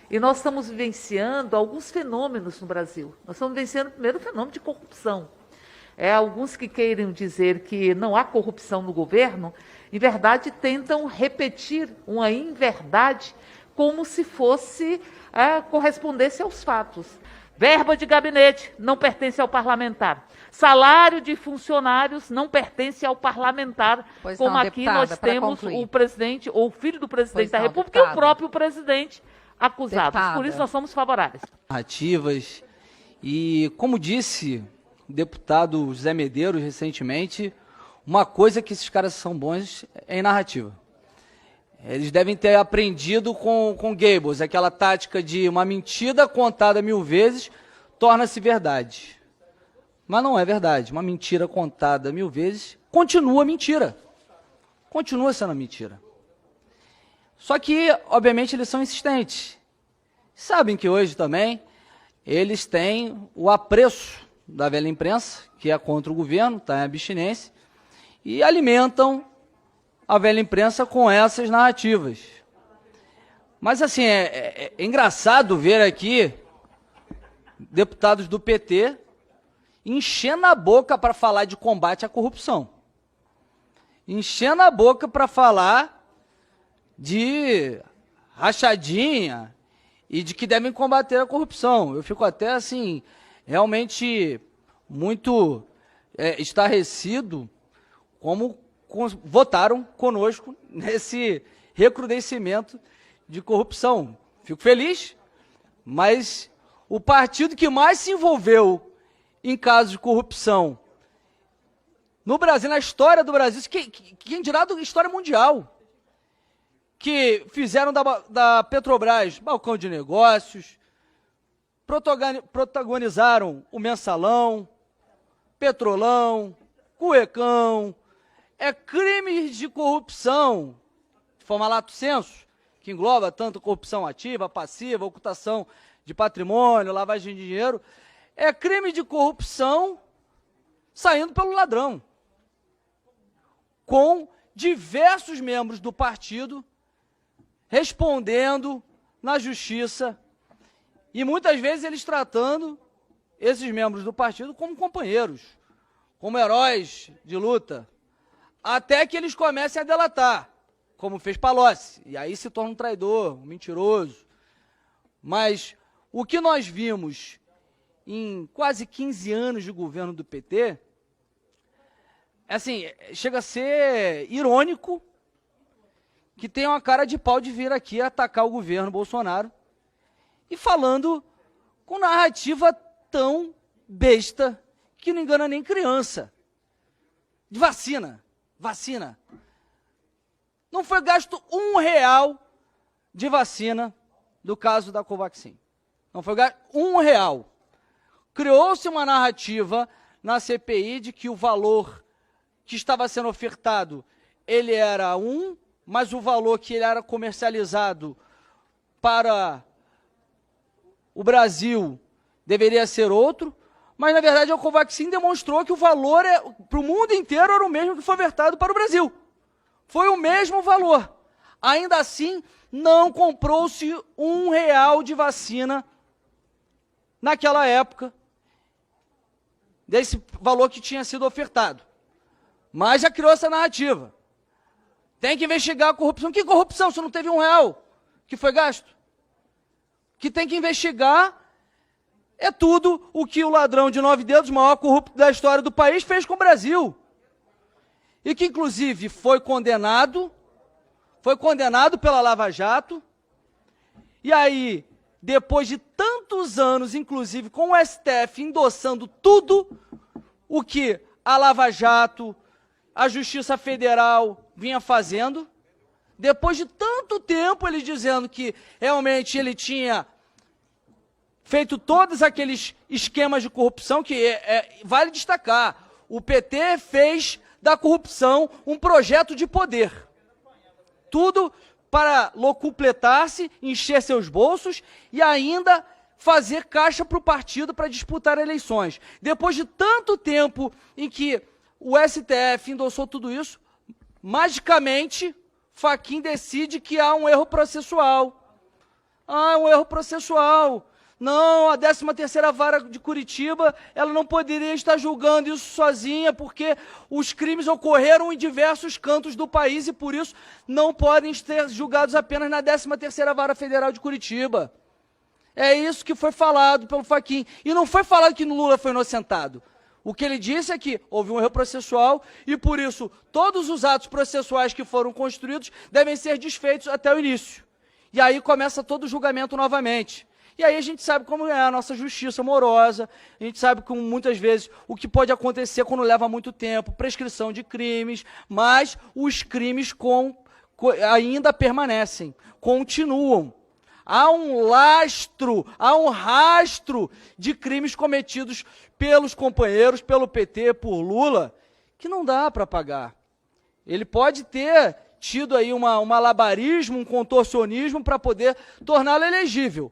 E nós estamos vivenciando alguns fenômenos no Brasil. Nós estamos vivenciando primeiro o fenômeno de corrupção. Alguns que queiram dizer que não há corrupção no governo, em verdade tentam repetir uma inverdade como se fosse correspondesse aos fatos. Verba de gabinete não pertence ao parlamentar. Salário de funcionários não pertence ao parlamentar, pois como não, aqui deputada, nós temos o presidente ou o filho do presidente da República deputada. e o próprio presidente acusados. Deputada. Por isso nós somos favoráveis. Narrativas e, como disse o deputado José Medeiros recentemente, uma coisa que esses caras são bons é em narrativa. Eles devem ter aprendido com Goebbels, aquela tática de uma mentira contada 1000 vezes torna-se verdade. Mas não é verdade. Uma mentira contada 1000 vezes continua mentira. Continua sendo mentira. Só que, obviamente, eles são insistentes. Sabem que hoje também eles têm o apreço da velha imprensa, que é contra o governo, está em abstinência, e alimentam a velha imprensa com essas narrativas. Mas, assim, é engraçado ver aqui deputados do PT enchendo a boca para falar de combate à corrupção. Enchendo a boca para falar de rachadinha e de que devem combater a corrupção. Eu fico até, assim, realmente muito estarrecido como votaram conosco nesse recrudescimento de corrupção. Fico feliz, mas o partido que mais se envolveu em casos de corrupção no Brasil, na história do Brasil, quem dirá da história mundial, que fizeram da Petrobras balcão de negócios, protagonizaram o Mensalão, Petrolão, Cuecão, crimes de corrupção, de forma lato sensu, que engloba tanto corrupção ativa, passiva, ocultação de patrimônio, lavagem de dinheiro, crime de corrupção saindo pelo ladrão, com diversos membros do partido respondendo na justiça e muitas vezes eles tratando esses membros do partido como companheiros, como heróis de luta, até que eles comecem a delatar, como fez Palocci, e aí se torna um traidor, um mentiroso. Mas o que nós vimos em quase 15 anos de governo do PT, assim, chega a ser irônico que tem uma cara de pau de vir aqui atacar o governo Bolsonaro e falando com narrativa tão besta que não engana nem criança. De vacina. Vacina. Não foi gasto R$1 de vacina do caso da Covaxin. Não foi gasto R$1. Criou-se uma narrativa na CPI de que o valor que estava sendo ofertado, ele era mas o valor que ele era comercializado para o Brasil deveria ser outro, mas na verdade a Covaxin demonstrou que o valor para o mundo inteiro era o mesmo que foi ofertado para o Brasil. Foi o mesmo valor. Ainda assim, não comprou-se R$1 de vacina naquela época, desse valor que tinha sido ofertado. Mas já criou essa narrativa. Tem que investigar a corrupção. Que corrupção se não teve R$1 que foi gasto? Que tem que investigar é tudo o que o ladrão de 9 dedos, o maior corrupto da história do país, fez com o Brasil. E que, inclusive, foi condenado pela Lava Jato, e aí, depois de tantos anos, inclusive com o STF endossando tudo o que a Lava Jato, a Justiça Federal vinha fazendo, depois de tanto tempo eles dizendo que realmente ele tinha feito todos aqueles esquemas de corrupção, que vale destacar, o PT fez da corrupção um projeto de poder. Tudo para locupletar-se, encher seus bolsos e ainda fazer caixa para o partido para disputar eleições. Depois de tanto tempo em que o STF endossou tudo isso, magicamente, Fachin decide que há um erro processual Ah, é um erro processual. Não, a 13ª Vara de Curitiba, ela não poderia estar julgando isso sozinha, porque os crimes ocorreram em diversos cantos do país e, por isso, não podem ser julgados apenas na 13ª Vara Federal de Curitiba. É isso que foi falado pelo Fachin. E não foi falado que Lula foi inocentado. O que ele disse é que houve um erro processual e, por isso, todos os atos processuais que foram construídos devem ser desfeitos até o início. E aí começa todo o julgamento novamente. E aí a gente sabe como é a nossa justiça morosa, a gente sabe como muitas vezes o que pode acontecer quando leva muito tempo, prescrição de crimes, mas os crimes ainda permanecem, continuam. Há um lastro, há um rastro de crimes cometidos pelos companheiros, pelo PT, por Lula, que não dá para apagar. Ele pode ter tido aí um malabarismo, um contorcionismo para poder torná-lo elegível.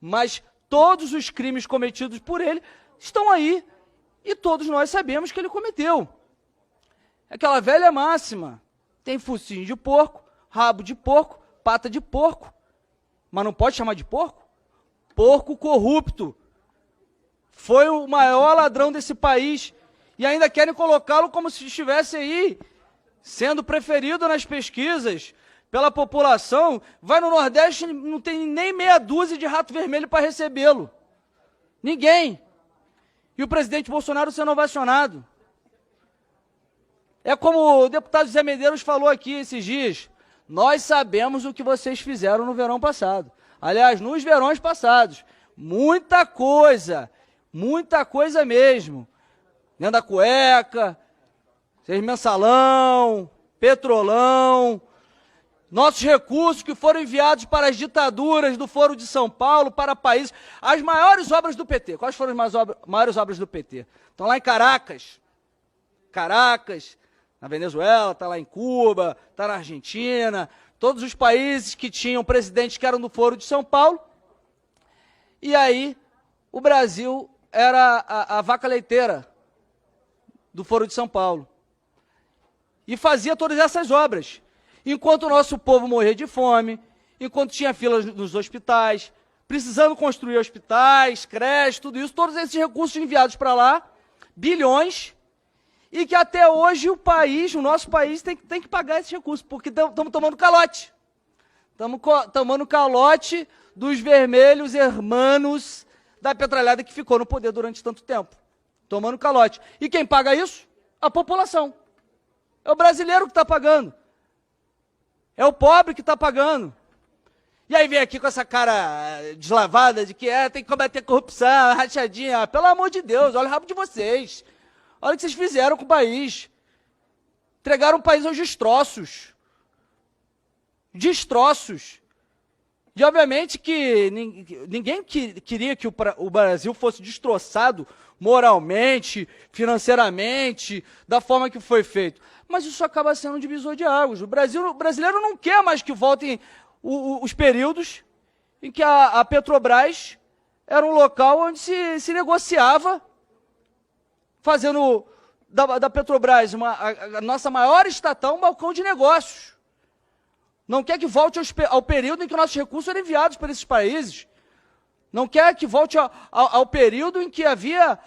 Mas todos os crimes cometidos por ele estão aí. E todos nós sabemos que ele cometeu. Aquela velha máxima. Tem focinho de porco, rabo de porco, pata de porco. Mas não pode chamar de porco? Porco corrupto. Foi o maior ladrão desse país. E ainda querem colocá-lo como se estivesse aí, sendo preferido nas pesquisas pela população. Vai no Nordeste, não tem nem meia dúzia de rato vermelho para recebê-lo. Ninguém. E o presidente Bolsonaro sendo ovacionado. É como o deputado Zé Medeiros falou aqui esses dias. Nós sabemos o que vocês fizeram no verão passado. Aliás, nos verões passados. Muita coisa mesmo. Dentro da cueca, seis mensalão, petrolão, nossos recursos que foram enviados para as ditaduras do Foro de São Paulo, para países, as maiores obras do PT. Quais foram as maiores obras do PT? Estão lá em Caracas, na Venezuela, está lá em Cuba, está na Argentina, todos os países que tinham presidentes que eram do Foro de São Paulo. E aí, o Brasil era a vaca leiteira do Foro de São Paulo. E fazia todas essas obras. Enquanto o nosso povo morria de fome, enquanto tinha filas nos hospitais, precisando construir hospitais, creches, tudo isso, todos esses recursos enviados para lá, bilhões, e que até hoje o nosso país tem que pagar esses recursos, porque estamos tomando calote. Estamos tomando calote dos vermelhos hermanos da petralhada que ficou no poder durante tanto tempo. Tomando calote. E quem paga isso? A população. É o brasileiro que está pagando. É o pobre que está pagando. E aí vem aqui com essa cara deslavada de que tem que combater a corrupção, rachadinha. Pelo amor de Deus, olha o rabo de vocês. Olha o que vocês fizeram com o país. Entregaram o país aos destroços. Destroços. E obviamente que ninguém queria que o Brasil fosse destroçado moralmente, financeiramente, da forma que foi feito. Mas isso acaba sendo um divisor de águas. O brasileiro não quer mais que voltem os períodos em que a Petrobras era um local onde se negociava, fazendo da Petrobras a nossa maior estatal um balcão de negócios. Não quer que volte ao período em que nossos recursos eram enviados para esses países. Não quer que volte ao período em que havia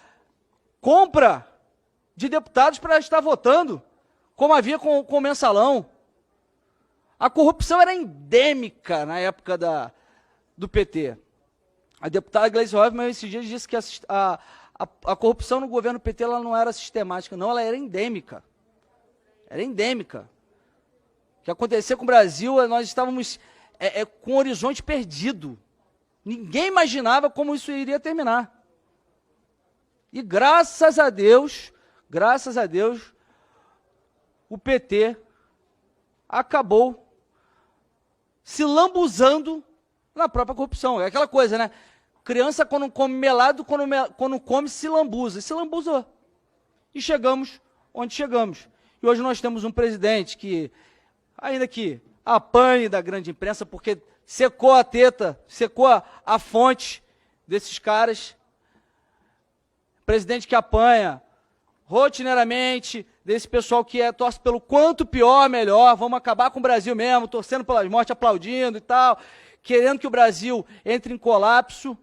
compra de deputados para estar votando, como havia com o mensalão. A corrupção era endêmica na época do PT. A deputada Gleisi Hoffmann, esses dias, disse que a corrupção no governo PT ela não era sistemática, não, ela era endêmica. Era endêmica. O que acontecia com o Brasil, nós estávamos com o horizonte perdido. Ninguém imaginava como isso iria terminar. E graças a Deus, o PT acabou se lambuzando na própria corrupção. É aquela coisa, né? Criança, quando come melado, quando come, se lambuza. Se lambuzou. E chegamos onde chegamos. E hoje nós temos um presidente que, ainda que apanhe da grande imprensa, porque secou a teta, secou a fonte desses caras. Presidente que apanha rotineiramente desse pessoal que torce pelo quanto pior, melhor, vamos acabar com o Brasil mesmo, torcendo pelas mortes, aplaudindo e tal, querendo que o Brasil entre em colapso,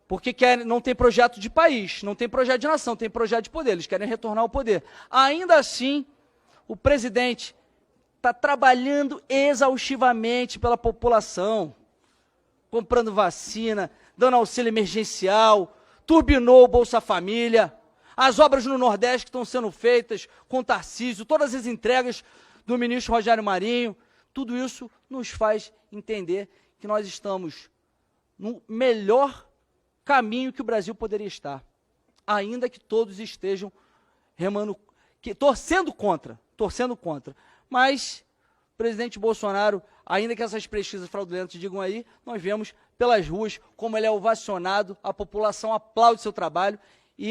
porque não tem projeto de país, não tem projeto de nação, tem projeto de poder, eles querem retornar ao poder. Ainda assim, o presidente está trabalhando exaustivamente pela população, comprando vacina, dando auxílio emergencial, turbinou o Bolsa Família, as obras no Nordeste que estão sendo feitas com Tarcísio, todas as entregas do ministro Rogério Marinho, tudo isso nos faz entender que nós estamos no melhor caminho que o Brasil poderia estar, ainda que todos estejam torcendo contra. Mas o presidente Bolsonaro, ainda que essas pesquisas fraudulentas digam aí, nós vemos pelas ruas como ele é ovacionado, a população aplaude seu trabalho e